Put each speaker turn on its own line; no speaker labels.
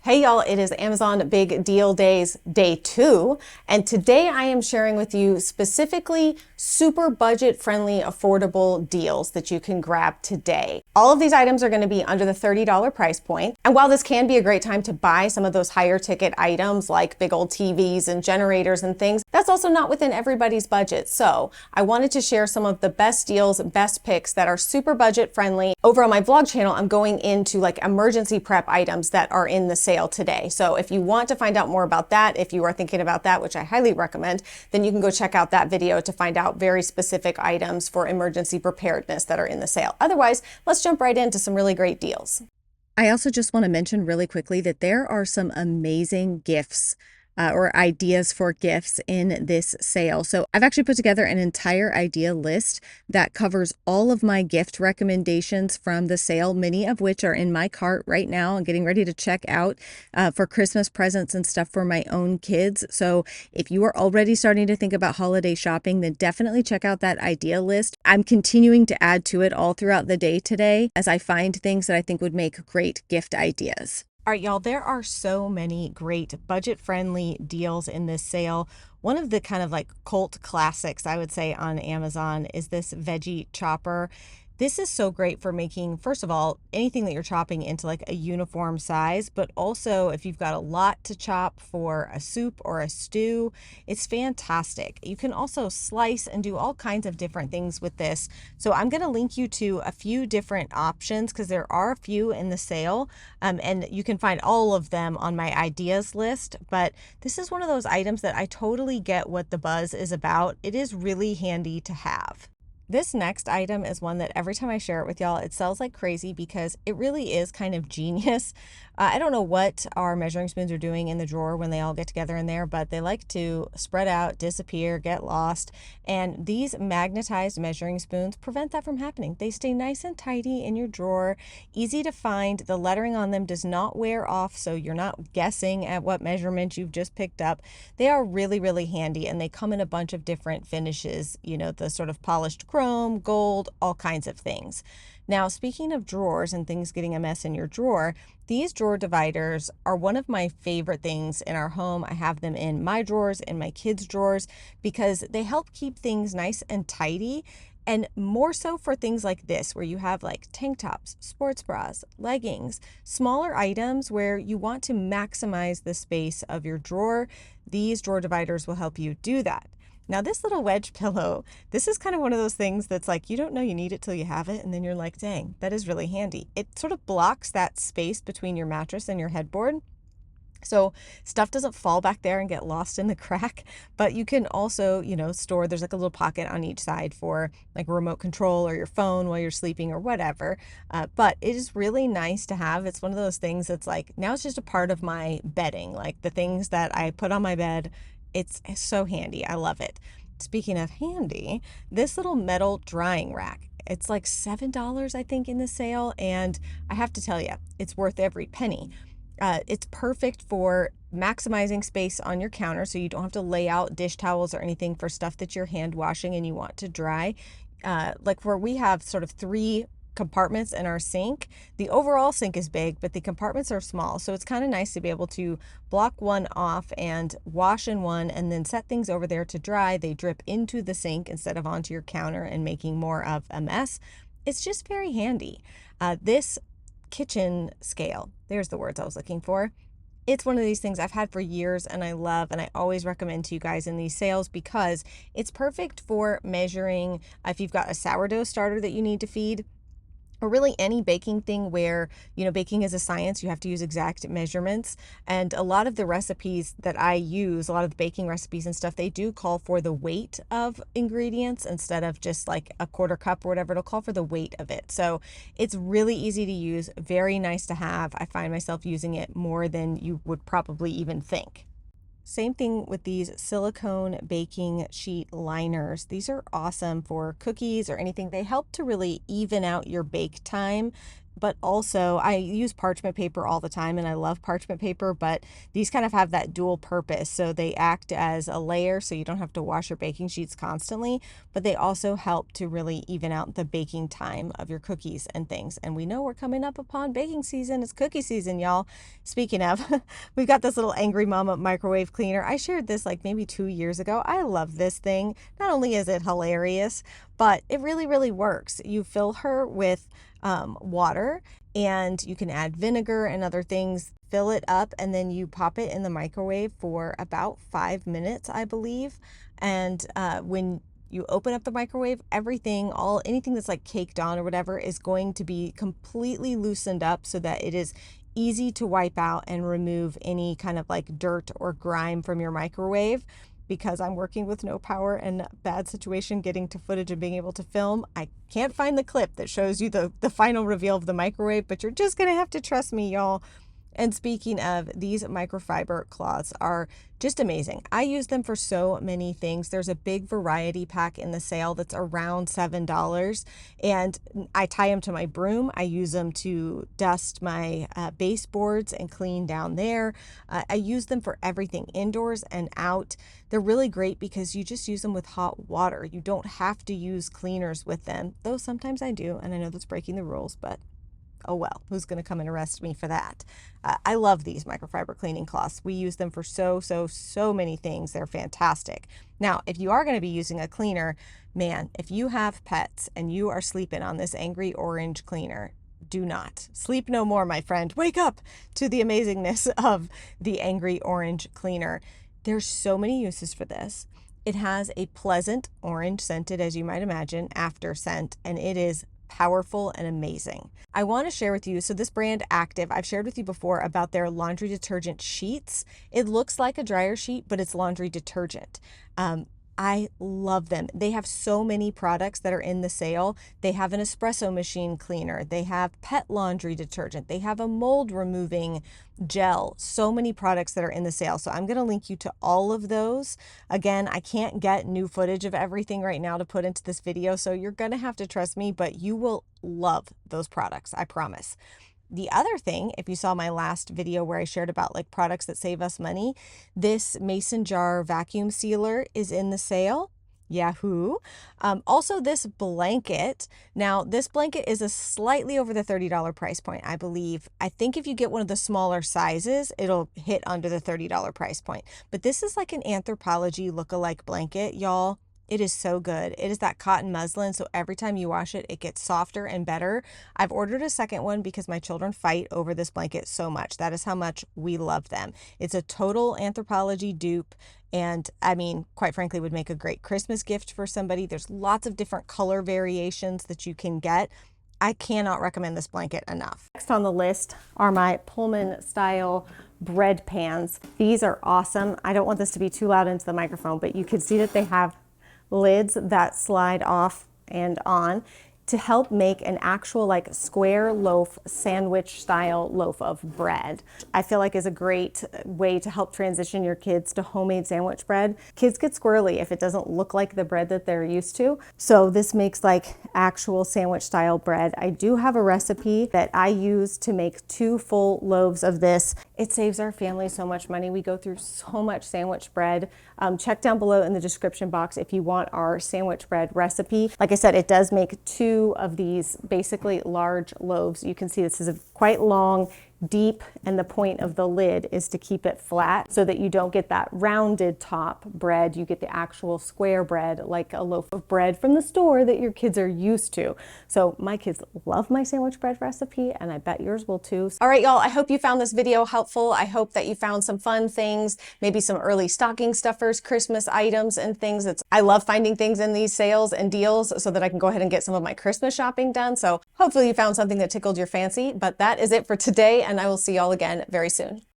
Hey y'all, it is Amazon Big Deal Days Day 2, and today I am sharing with you specifically super budget-friendly, affordable deals that you can grab today. All of these items are going to be under the $30 price point, and while this can be a great time to buy some of those higher ticket items like big old TVs and generators and things, that's also not within everybody's budget. So I wanted to share some of the best deals, best picks that are super budget-friendly. Over on my vlog channel, I'm going into like emergency prep items that are in the sale today. So if you want to find out more about that, if you are thinking about that, which I highly recommend, then you can go check out that video to find out very specific items for emergency preparedness that are in the sale. Otherwise, let's jump right into some really great deals. I also just want to mention really quickly that there are some amazing gifts or ideas for gifts in this sale. So I've actually put together an entire idea list that covers all of my gift recommendations from the sale, many of which are in my cart right now and getting ready to check out for Christmas presents and stuff for my own kids. So if you are already starting to think about holiday shopping, then definitely check out that idea list. I'm continuing to add to it all throughout the day today as I find things that I think would make great gift ideas. All right, y'all, there are so many great budget-friendly deals in this sale. One of the kind of like cult classics, I would say, on Amazon is this Veggie Chopper. This is so great for making, first of all, anything that you're chopping into like a uniform size, but also if you've got a lot to chop for a soup or a stew, it's fantastic. You can also slice and do all kinds of different things with this. So I'm going to link you to a few different options because there are a few in the sale, and you can find all of them on my ideas list. But this is one of those items that I totally get what the buzz is about. It is really handy to have. This next item is one that every time I share it with y'all, it sells like crazy because it really is kind of genius. I don't know what our measuring spoons are doing in the drawer when they all get together in there, but they like to spread out, disappear, get lost. And these magnetized measuring spoons prevent that from happening. They stay nice and tidy in your drawer, easy to find. The lettering on them does not wear off, so you're not guessing at what measurement you've just picked up. They are really, really handy, and they come in a bunch of different finishes, you know, the sort of polished chrome, gold, all kinds of things. Now, speaking of drawers and things getting a mess in your drawer, these drawer dividers are one of my favorite things in our home. I have them in my drawers, in my kids' drawers, because they help keep things nice and tidy. And more so for things like this, where you have like tank tops, sports bras, leggings, smaller items where you want to maximize the space of your drawer. These drawer dividers will help you do that. Now, this little wedge pillow, this is kind of one of those things that's like, you don't know you need it till you have it, and then you're like, dang, that is really handy. It sort of blocks that space between your mattress and your headboard. So stuff doesn't fall back there and get lost in the crack, but you can also, you know, store, there's like a little pocket on each side for like remote control or your phone while you're sleeping or whatever. But it is really nice to have. It's one of those things that's like, now it's just a part of my bedding, like the things that I put on my bed. It's so handy. I love it. Speaking of handy, this little metal drying rack, it's like $7, I think, in the sale. And I have to tell you, it's worth every penny. It's perfect for maximizing space on your counter so you don't have to lay out dish towels or anything for stuff that you're hand washing and you want to dry. Like where we have sort of 3 compartments in our sink. The overall sink is big, but the compartments are small. So it's kind of nice to be able to block one off and wash in one and then set things over there to dry. They drip into the sink instead of onto your counter and making more of a mess. It's just very handy. This kitchen scale, there's the words I was looking for. It's one of these things I've had for years and I love, and I always recommend to you guys in these sales because it's perfect for measuring if you've got a sourdough starter that you need to feed, or really any baking thing where, you know, baking is a science. You have to use exact measurements. And a lot of the recipes that I use, a lot of the baking recipes and stuff, they do call for the weight of ingredients instead of just like a quarter cup or whatever. It'll call for the weight of it. So it's really easy to use, very nice to have. I find myself using it more than you would probably even think. Same thing with these silicone baking sheet liners. These are awesome for cookies or anything. They help to really even out your bake time. but also I use parchment paper all the time and I love parchment paper, but these kind of have that dual purpose. So they act as a layer so you don't have to wash your baking sheets constantly, but they also help to really even out the baking time of your cookies and things. And we know we're coming up upon baking season. It's cookie season, y'all. Speaking of, we've got this little Angry Mama microwave cleaner. I shared this like maybe 2 years ago. I love this thing. Not only is it hilarious, but it really, really works. You fill her with water, and you can add vinegar and other things, fill it up, and then you pop it in the microwave for about 5 minutes, I believe. And when you open up the microwave, anything that's like caked on or whatever is going to be completely loosened up so that it is easy to wipe out and remove any kind of like dirt or grime from your microwave. Because I'm working with no power and bad situation getting to footage and being able to film, I can't find the clip that shows you the final reveal of the microwave, but you're just gonna have to trust me, y'all. And speaking of, these microfiber cloths are just amazing. I use them for so many things. There's a big variety pack in the sale that's around $7, and I tie them to my broom. I use them to dust my baseboards and clean down there. I use them for everything indoors and out. They're really great because you just use them with hot water. You don't have to use cleaners with them, though sometimes I do, and I know that's breaking the rules, but oh well, who's going to come and arrest me for that? I love these microfiber cleaning cloths. We use them for so many things. They're fantastic. Now, if you are going to be using a cleaner, man, if you have pets and you are sleeping on this Angry Orange cleaner, do not sleep no more, my friend. Wake up to the amazingness of the Angry Orange cleaner. There's so many uses for this. It has a pleasant orange scented, as you might imagine, after scent, and it is powerful and amazing. I want to share with you, so this brand Active, I've shared with you before about their laundry detergent sheets. It looks like a dryer sheet, but it's laundry detergent. I love them. They have so many products that are in the sale. They have an espresso machine cleaner. They have pet laundry detergent. They have a mold removing gel. So many products that are in the sale. So I'm going to link you to all of those. Again, I can't get new footage of everything right now to put into this video, so you're going to have to trust me, but you will love those products, I promise. The other thing, if you saw my last video where I shared about like products that save us money, this mason jar vacuum sealer is in the sale. Yahoo. Also this blanket. Now this blanket is a slightly over the $30 price point, I believe. I think if you get one of the smaller sizes, it'll hit under the $30 price point. But this is like an Anthropologie look-alike blanket, y'all. It is so good. It is that cotton muslin, so every time you wash it, it gets softer and better. I've ordered a second one because my children fight over this blanket so much. That is how much we love them. It's a total Anthropologie dupe, and I mean, quite frankly, would make a great Christmas gift for somebody. There's lots of different color variations that you can get. I cannot recommend this blanket enough. Next on the list are my Pullman style bread pans. These are awesome. I don't want this to be too loud into the microphone, but you can see that they have lids that slide off and on to help make an actual like square loaf sandwich style loaf of bread. I feel like is a great way to help transition your kids to homemade sandwich bread. Kids get squirrely if it doesn't look like the bread that they're used to. So this makes like actual sandwich style bread. I do have a recipe that I use to make 2 full loaves of this. It saves our family so much money. We go through so much sandwich bread. Check down below in the description box if you want our sandwich bread recipe. Like I said, it does make 2 of these basically large loaves. You can see this is a quite long, deep, and the point of the lid is to keep it flat so that you don't get that rounded top bread. You get the actual square bread, like a loaf of bread from the store that your kids are used to. So my kids love my sandwich bread recipe, and I bet yours will too. All right, y'all, I hope you found this video helpful. I hope that you found some fun things, maybe some early stocking stuffers, Christmas items and things. I love finding things in these sales and deals so that I can go ahead and get some of my Christmas shopping done. So hopefully you found something that tickled your fancy, but that is it for today, and I will see y'all again very soon.